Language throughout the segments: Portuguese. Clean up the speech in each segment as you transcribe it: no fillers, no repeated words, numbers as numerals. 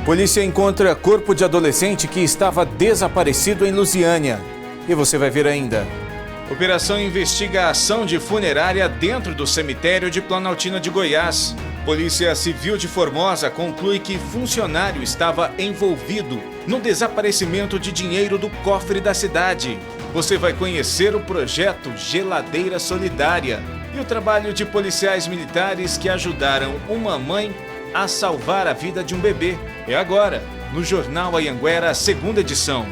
Polícia encontra corpo de adolescente que estava desaparecido em Lusiânia. E você vai ver ainda. Operação investiga a ação de funerária dentro do cemitério de Planaltina de Goiás. Polícia Civil de Formosa conclui que funcionário estava envolvido no desaparecimento de dinheiro do cofre da cidade. Você vai conhecer o projeto Geladeira Solidária e o trabalho de policiais militares que ajudaram uma mãe a salvar a vida de um bebê. É agora, no Jornal Anhanguera, segunda edição.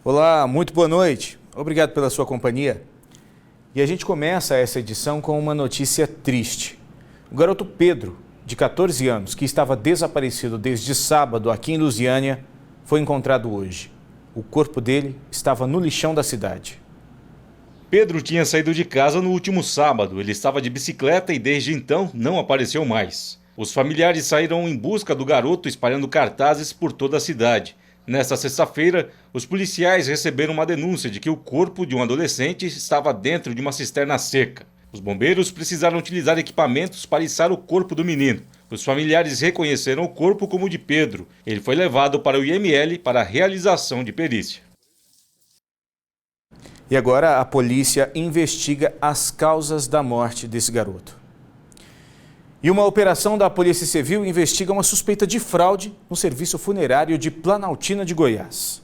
Olá, muito boa noite. Obrigado pela sua companhia. E a gente começa essa edição com uma notícia triste. O garoto Pedro, de 14 anos, que estava desaparecido desde sábado aqui em Lusiânia, foi encontrado hoje. O corpo dele estava no lixão da cidade. Pedro tinha saído de casa no último sábado. Ele estava de bicicleta e desde então não apareceu mais. Os familiares saíram em busca do garoto espalhando cartazes por toda a cidade. Nesta sexta-feira, os policiais receberam uma denúncia de que o corpo de um adolescente estava dentro de uma cisterna seca. Os bombeiros precisaram utilizar equipamentos para içar o corpo do menino. Os familiares reconheceram o corpo como de Pedro. Ele foi levado para o IML para a realização de perícia. E agora a polícia investiga as causas da morte desse garoto. E uma operação da Polícia Civil investiga uma suspeita de fraude no serviço funerário de Planaltina de Goiás.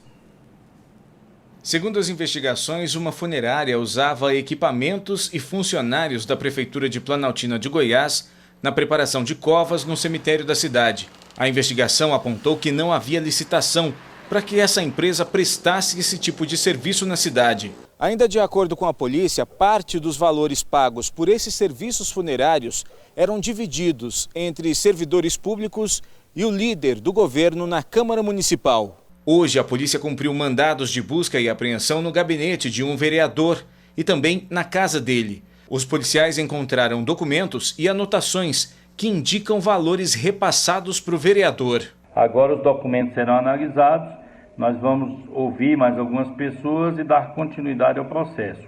Segundo as investigações, uma funerária usava equipamentos e funcionários da Prefeitura de Planaltina de Goiás na preparação de covas no cemitério da cidade. A investigação apontou que não havia licitação para que essa empresa prestasse esse tipo de serviço na cidade. Ainda de acordo com a polícia, parte dos valores pagos por esses serviços funerários eram divididos entre servidores públicos e o líder do governo na Câmara Municipal. Hoje, a polícia cumpriu mandados de busca e apreensão no gabinete de um vereador e também na casa dele. Os policiais encontraram documentos e anotações que indicam valores repassados para o vereador. Agora os documentos serão analisados, nós vamos ouvir mais algumas pessoas e dar continuidade ao processo.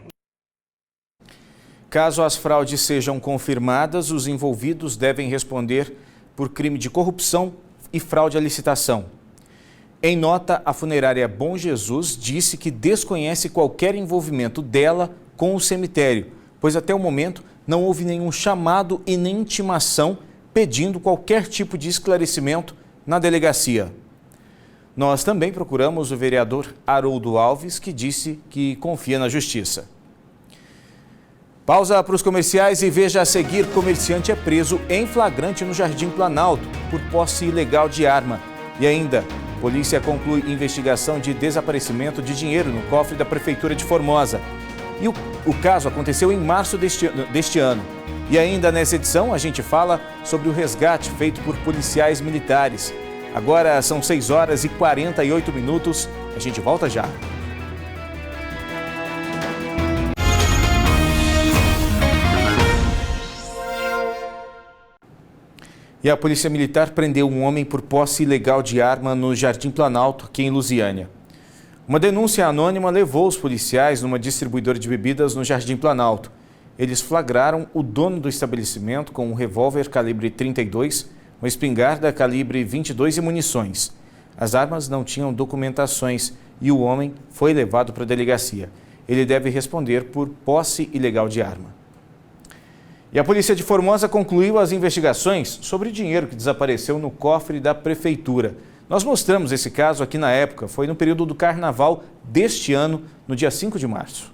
Caso as fraudes sejam confirmadas, os envolvidos devem responder por crime de corrupção e fraude à licitação. Em nota, a funerária Bom Jesus disse que desconhece qualquer envolvimento dela com o cemitério, pois até o momento não houve nenhum chamado e nem intimação pedindo qualquer tipo de esclarecimento na delegacia. Nós também procuramos o vereador Haroldo Alves, que disse que confia na justiça. Pausa para os comerciais e veja a seguir: comerciante é preso em flagrante no Jardim Planalto por posse ilegal de arma. E ainda, polícia conclui investigação de desaparecimento de dinheiro no cofre da Prefeitura de Formosa. E o caso aconteceu em março deste ano. E ainda nessa edição a gente fala sobre o resgate feito por policiais militares. Agora são 6 horas e 48 minutos. A gente volta já. E a Polícia Militar prendeu um homem por posse ilegal de arma no Jardim Planalto, aqui em Lusiânia. Uma denúncia anônima levou os policiais numa distribuidora de bebidas no Jardim Planalto. Eles flagraram o dono do estabelecimento com um revólver calibre 32, uma espingarda calibre 22 e munições. As armas não tinham documentações e o homem foi levado para a delegacia. Ele deve responder por posse ilegal de arma. E a Polícia de Formosa concluiu as investigações sobre o dinheiro que desapareceu no cofre da Prefeitura. Nós mostramos esse caso aqui na época, foi no período do Carnaval deste ano, no dia 5 de março.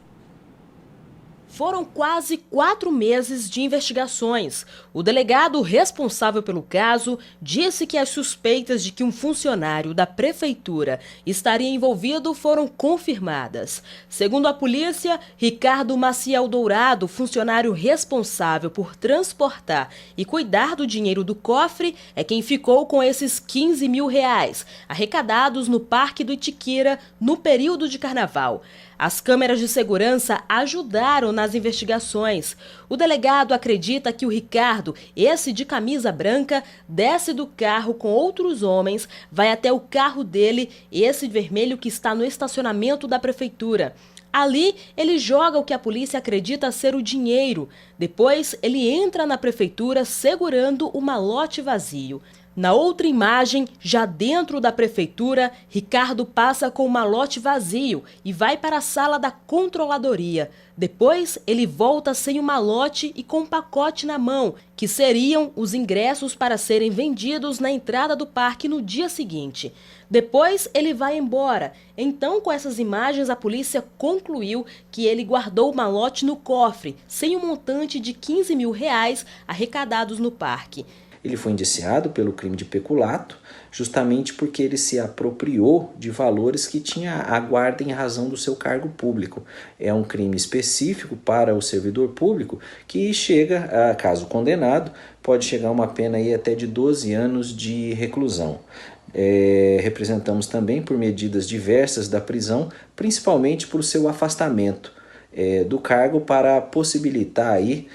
Foram quase 4 meses de investigações. O delegado responsável pelo caso disse que as suspeitas de que um funcionário da prefeitura estaria envolvido foram confirmadas. Segundo a polícia, Ricardo Maciel Dourado, funcionário responsável por transportar e cuidar do dinheiro do cofre, é quem ficou com esses R$15 mil arrecadados no Parque do Itiquira no período de carnaval. As câmeras de segurança ajudaram nas investigações. O delegado acredita que o Ricardo, esse de camisa branca, desce do carro com outros homens, vai até o carro dele, esse vermelho que está no estacionamento da prefeitura. Ali, ele joga o que a polícia acredita ser o dinheiro. Depois, ele entra na prefeitura segurando o malote vazio. Na outra imagem, já dentro da prefeitura, Ricardo passa com o malote vazio e vai para a sala da controladoria. Depois, ele volta sem o malote e com um pacote na mão, que seriam os ingressos para serem vendidos na entrada do parque no dia seguinte. Depois, ele vai embora. Então, com essas imagens, a polícia concluiu que ele guardou o malote no cofre, sem o montante de R$15 mil arrecadados no parque. Ele foi indiciado pelo crime de peculato, justamente porque ele se apropriou de valores que tinha a guarda em razão do seu cargo público. É um crime específico para o servidor público que chega, caso condenado, pode chegar a uma pena aí até de 12 anos de reclusão. Representamos também por medidas diversas da prisão, principalmente por seu afastamento do cargo para possibilitar aí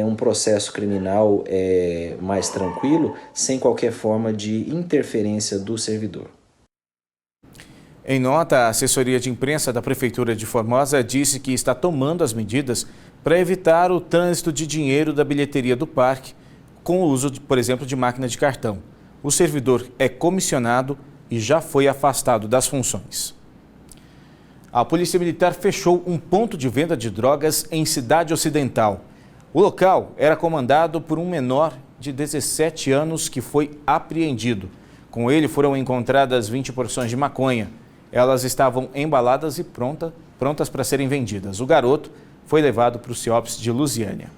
um processo criminal mais tranquilo, sem qualquer forma de interferência do servidor. Em nota, a assessoria de imprensa da Prefeitura de Formosa disse que está tomando as medidas para evitar o trânsito de dinheiro da bilheteria do parque com o uso, por exemplo, de máquina de cartão. O servidor é comissionado e já foi afastado das funções. A Polícia Militar fechou um ponto de venda de drogas em Cidade Ocidental. O local era comandado por um menor de 17 anos que foi apreendido. Com ele foram encontradas 20 porções de maconha. Elas estavam embaladas e prontas para serem vendidas. O garoto foi levado para o CIOPS de Lusiânia.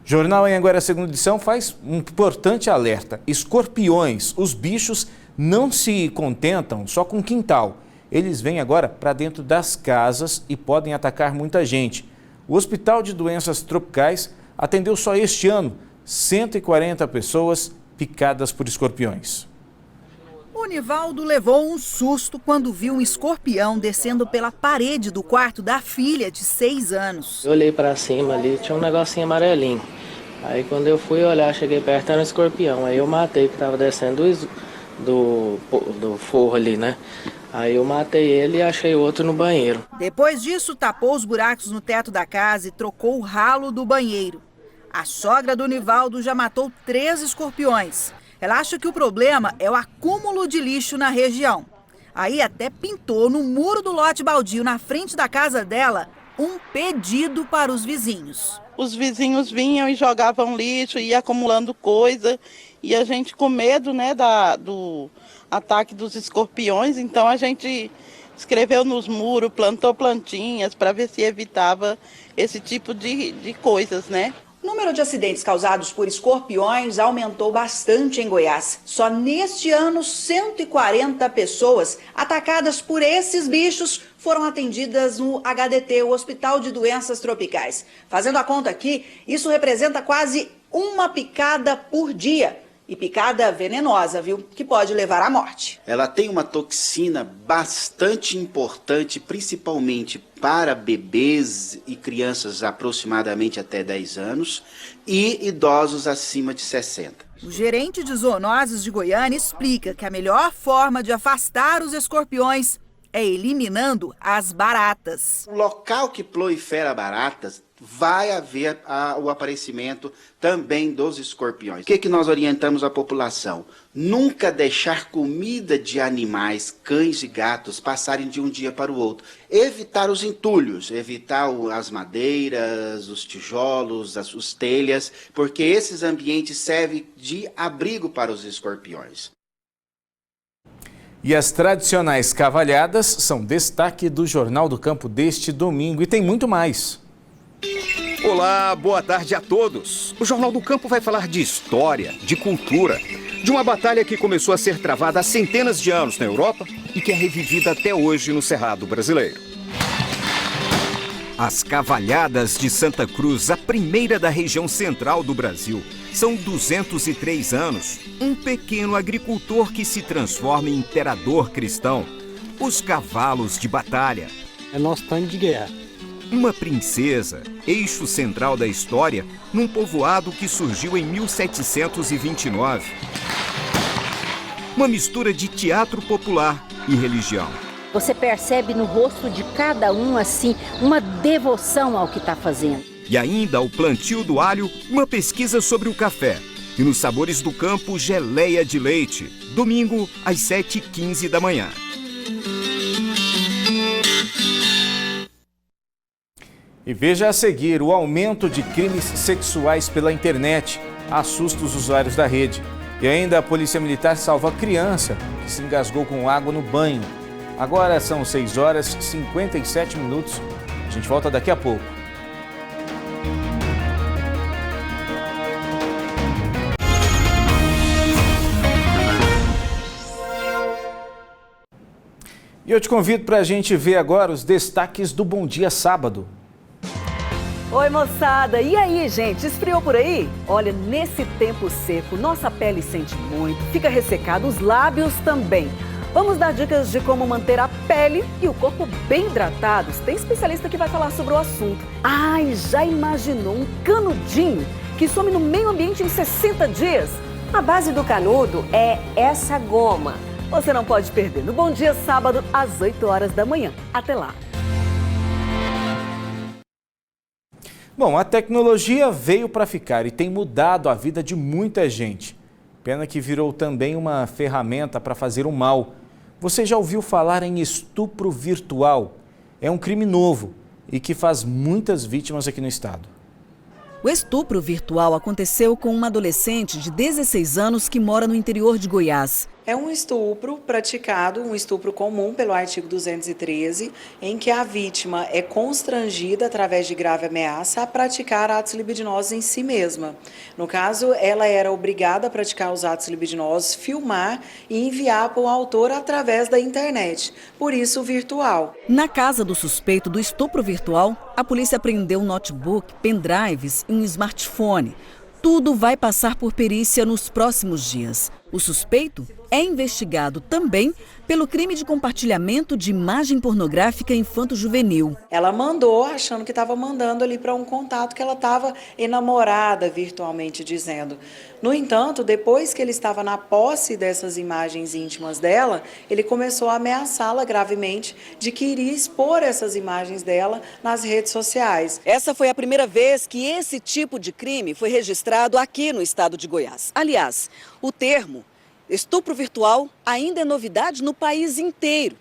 Jornal Anhanguera, segunda edição, faz um importante alerta. Escorpiões, os bichos não se contentam só com quintal. Eles vêm agora para dentro das casas e podem atacar muita gente. O Hospital de Doenças Tropicais atendeu só este ano 140 pessoas picadas por escorpiões. O Nivaldo levou um susto quando viu um escorpião descendo pela parede do quarto da filha de 6 anos. Eu olhei para cima ali, tinha um negocinho amarelinho. Aí quando eu fui olhar, cheguei perto, era um escorpião. Aí eu matei, que estava descendo do forro ali, né? Aí eu matei ele e achei outro no banheiro. Depois disso, tapou os buracos no teto da casa e trocou o ralo do banheiro. A sogra do Nivaldo já matou 3 escorpiões. Ela acha que o problema é o acúmulo de lixo na região. Aí até pintou no muro do lote baldio na frente da casa dela um pedido para os vizinhos. Os vizinhos vinham e jogavam lixo, ia acumulando coisa, e a gente com medo, né, do ataque dos escorpiões, então a gente escreveu nos muros, plantou plantinhas para ver se evitava esse tipo de coisas, né? O número de acidentes causados por escorpiões aumentou bastante em Goiás. Só neste ano, 140 pessoas atacadas por esses bichos foram atendidas no HDT, o Hospital de Doenças Tropicais. Fazendo a conta aqui, isso representa quase uma picada por dia. E picada venenosa, viu? Que pode levar à morte. Ela tem uma toxina bastante importante, principalmente para bebês e crianças aproximadamente até 10 anos e idosos acima de 60. O gerente de zoonoses de Goiânia explica que a melhor forma de afastar os escorpiões é eliminando as baratas. O local que prolifera baratas vai haver o aparecimento também dos escorpiões. O que nós orientamos a população? Nunca deixar comida de animais, cães e gatos, passarem de um dia para o outro. Evitar os entulhos, evitar as madeiras, os tijolos, as telhas, porque esses ambientes servem de abrigo para os escorpiões. E as tradicionais cavalhadas são destaque do Jornal do Campo deste domingo e tem muito mais. Olá, boa tarde a todos. O Jornal do Campo vai falar de história, de cultura, de uma batalha que começou a ser travada há centenas de anos na Europa e que é revivida até hoje no Cerrado brasileiro. As Cavalhadas de Santa Cruz, a primeira da região central do Brasil. São 203 anos, um pequeno agricultor que se transforma em imperador cristão. Os cavalos de batalha. É nosso tanque de guerra. Uma princesa, eixo central da história, num povoado que surgiu em 1729. Uma mistura de teatro popular e religião. Você percebe no rosto de cada um, assim, uma devoção ao que está fazendo. E ainda o plantio do alho, uma pesquisa sobre o café. E nos sabores do campo, geleia de leite. Domingo, às 7h15 da manhã. E veja a seguir, o aumento de crimes sexuais pela internet assusta os usuários da rede. E ainda a Polícia Militar salva a criança que se engasgou com água no banho. Agora são 6h57. A gente volta daqui a pouco. E eu te convido para a gente ver agora os destaques do Bom Dia Sábado. Oi, moçada! E aí, gente? Esfriou por aí? Olha, nesse tempo seco, nossa pele sente muito, fica ressecada, os lábios também. Vamos dar dicas de como manter a pele e o corpo bem hidratados. Tem especialista que vai falar sobre o assunto. Ai, já imaginou um canudinho que some no meio ambiente em 60 dias? A base do canudo é essa goma. Você não pode perder no Bom Dia Sábado, às 8 horas da manhã. Até lá! Bom, a tecnologia veio para ficar e tem mudado a vida de muita gente. Pena que virou também uma ferramenta para fazer o mal. Você já ouviu falar em estupro virtual? É um crime novo e que faz muitas vítimas aqui no estado. O estupro virtual aconteceu com uma adolescente de 16 anos que mora no interior de Goiás. É um estupro praticado, um estupro comum pelo artigo 213, em que a vítima é constrangida através de grave ameaça a praticar atos libidinosos em si mesma. No caso, ela era obrigada a praticar os atos libidinosos, filmar e enviar para o autor através da internet, por isso virtual. Na casa do suspeito do estupro virtual, a polícia apreendeu um notebook, pendrives e um smartphone. Tudo vai passar por perícia nos próximos dias. O suspeito é investigado também pelo crime de compartilhamento de imagem pornográfica infanto-juvenil. Ela mandou, achando que estava mandando ali para um contato que ela estava enamorada, virtualmente dizendo. No entanto, depois que ele estava na posse dessas imagens íntimas dela, ele começou a ameaçá-la gravemente de que iria expor essas imagens dela nas redes sociais. Essa foi a primeira vez que esse tipo de crime foi registrado aqui no estado de Goiás. Aliás, o termo estupro virtual ainda é novidade no país inteiro.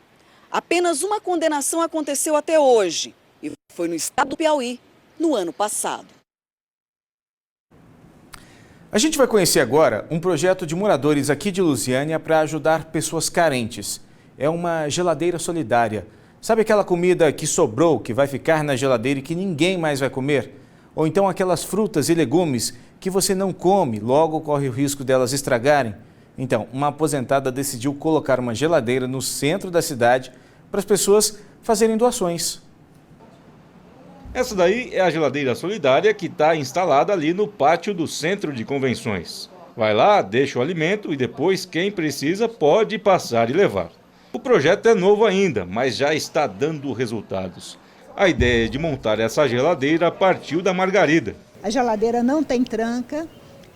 Apenas uma condenação aconteceu até hoje e foi no estado do Piauí, no ano passado. A gente vai conhecer agora um projeto de moradores aqui de Lusiânia para ajudar pessoas carentes. É uma geladeira solidária. Sabe aquela comida que sobrou, que vai ficar na geladeira e que ninguém mais vai comer? Ou então aquelas frutas e legumes que você não come, logo corre o risco delas estragarem? Então, uma aposentada decidiu colocar uma geladeira no centro da cidade para as pessoas fazerem doações. Essa daí é a geladeira solidária que está instalada ali no pátio do Centro de Convenções. Vai lá, deixa o alimento e depois quem precisa pode passar e levar. O projeto é novo ainda, mas já está dando resultados. A ideia de montar essa geladeira partiu da Margarida. A geladeira não tem tranca,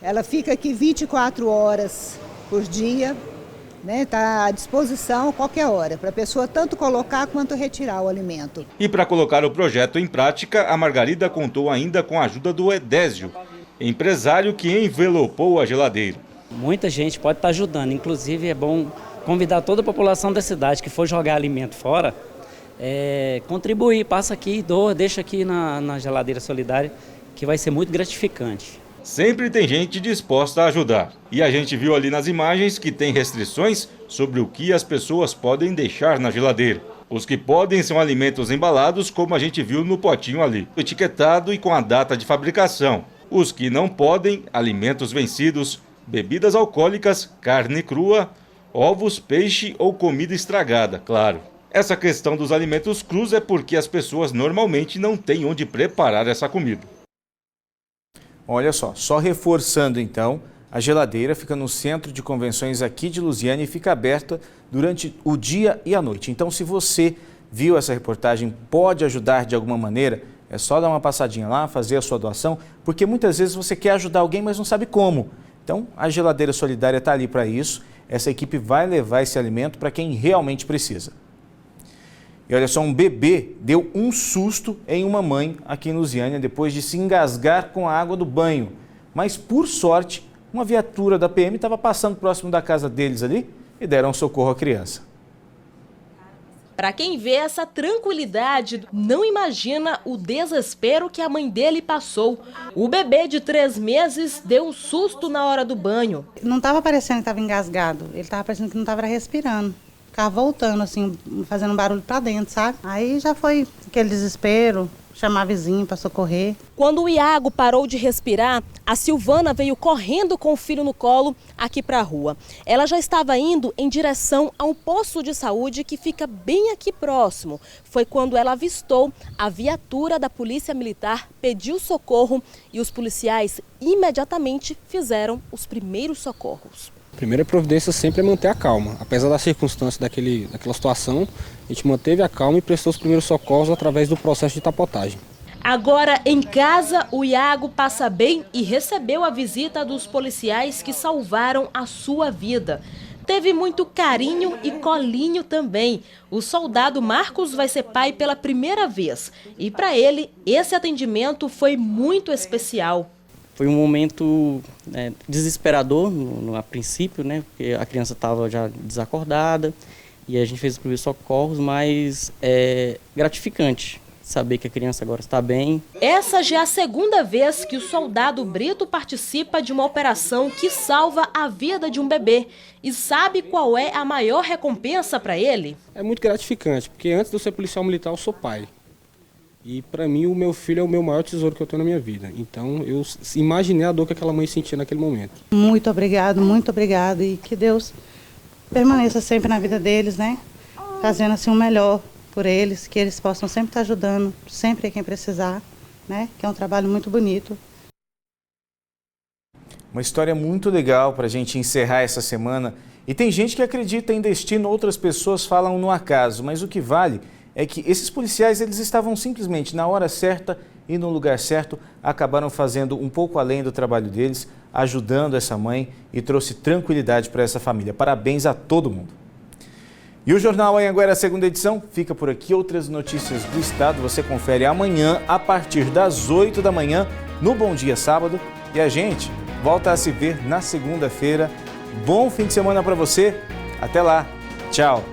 ela fica aqui 24 horas por dia, né? Está à disposição a qualquer hora, para a pessoa tanto colocar quanto retirar o alimento. E para colocar o projeto em prática, a Margarida contou ainda com a ajuda do Edésio, empresário que envelopou a geladeira. Muita gente pode estar ajudando, inclusive é bom convidar toda a população da cidade que for jogar alimento fora, contribuir, passa aqui, doa, deixa aqui na geladeira solidária, que vai ser muito gratificante. Sempre tem gente disposta a ajudar. E a gente viu ali nas imagens que tem restrições sobre o que as pessoas podem deixar na geladeira. Os que podem são alimentos embalados, como a gente viu no potinho ali, etiquetado e com a data de fabricação. Os que não podem, alimentos vencidos, bebidas alcoólicas, carne crua, ovos, peixe ou comida estragada, claro. Essa questão dos alimentos crus é porque as pessoas normalmente não têm onde preparar essa comida. Olha só reforçando então, a geladeira fica no Centro de Convenções aqui de Lusiânia e fica aberta durante o dia e a noite. Então, se você viu essa reportagem, pode ajudar de alguma maneira, é só dar uma passadinha lá, fazer a sua doação, porque muitas vezes você quer ajudar alguém, mas não sabe como. Então, a Geladeira Solidária está ali para isso. Essa equipe vai levar esse alimento para quem realmente precisa. E olha só, um bebê deu um susto em uma mãe aqui em Lusiânia depois de se engasgar com a água do banho. Mas, por sorte, uma viatura da PM estava passando próximo da casa deles ali e deram socorro à criança. Para quem vê essa tranquilidade, não imagina o desespero que a mãe dele passou. O bebê de 3 meses deu um susto na hora do banho. Não estava parecendo que estava engasgado, ele estava parecendo que não estava respirando. Ficava voltando, assim, fazendo um barulho para dentro, sabe? Aí já foi aquele desespero, chamar vizinho para socorrer. Quando o Iago parou de respirar, a Silvana veio correndo com o filho no colo aqui para a rua. Ela já estava indo em direção a um posto de saúde que fica bem aqui próximo. Foi quando ela avistou a viatura da Polícia Militar, pediu socorro e os policiais imediatamente fizeram os primeiros socorros. A primeira providência sempre é manter a calma. Apesar das circunstâncias daquela situação, a gente manteve a calma e prestou os primeiros socorros através do processo de tapotagem. Agora, em casa, o Iago passa bem e recebeu a visita dos policiais que salvaram a sua vida. Teve muito carinho e colinho também. O soldado Marcos vai ser pai pela primeira vez. E para ele, esse atendimento foi muito especial. Foi um momento desesperador a princípio, né? Porque a criança estava já desacordada e a gente fez os primeiros socorros, mas é gratificante saber que a criança agora está bem. Essa já é a segunda vez que o soldado Brito participa de uma operação que salva a vida de um bebê. E sabe qual é a maior recompensa para ele? É muito gratificante, porque antes de eu ser policial militar, eu sou pai. E para mim o meu filho é o meu maior tesouro que eu tenho na minha vida. Então eu imaginei a dor que aquela mãe sentia naquele momento. Muito obrigado e que Deus permaneça sempre na vida deles, né? Fazendo assim o melhor por eles, que eles possam sempre estar ajudando, sempre quem precisar, né? Que é um trabalho muito bonito. Uma história muito legal para a gente encerrar essa semana. E tem gente que acredita em destino, outras pessoas falam no acaso, mas o que vale é que esses policiais eles estavam simplesmente na hora certa e no lugar certo, acabaram fazendo um pouco além do trabalho deles, ajudando essa mãe e trouxe tranquilidade para essa família. Parabéns a todo mundo. E o Jornal Anhanguera, segunda edição, fica por aqui. Outras notícias do estado você confere amanhã a partir das 8 da manhã no Bom Dia Sábado. E a gente volta a se ver na segunda-feira. Bom fim de semana para você. Até lá. Tchau.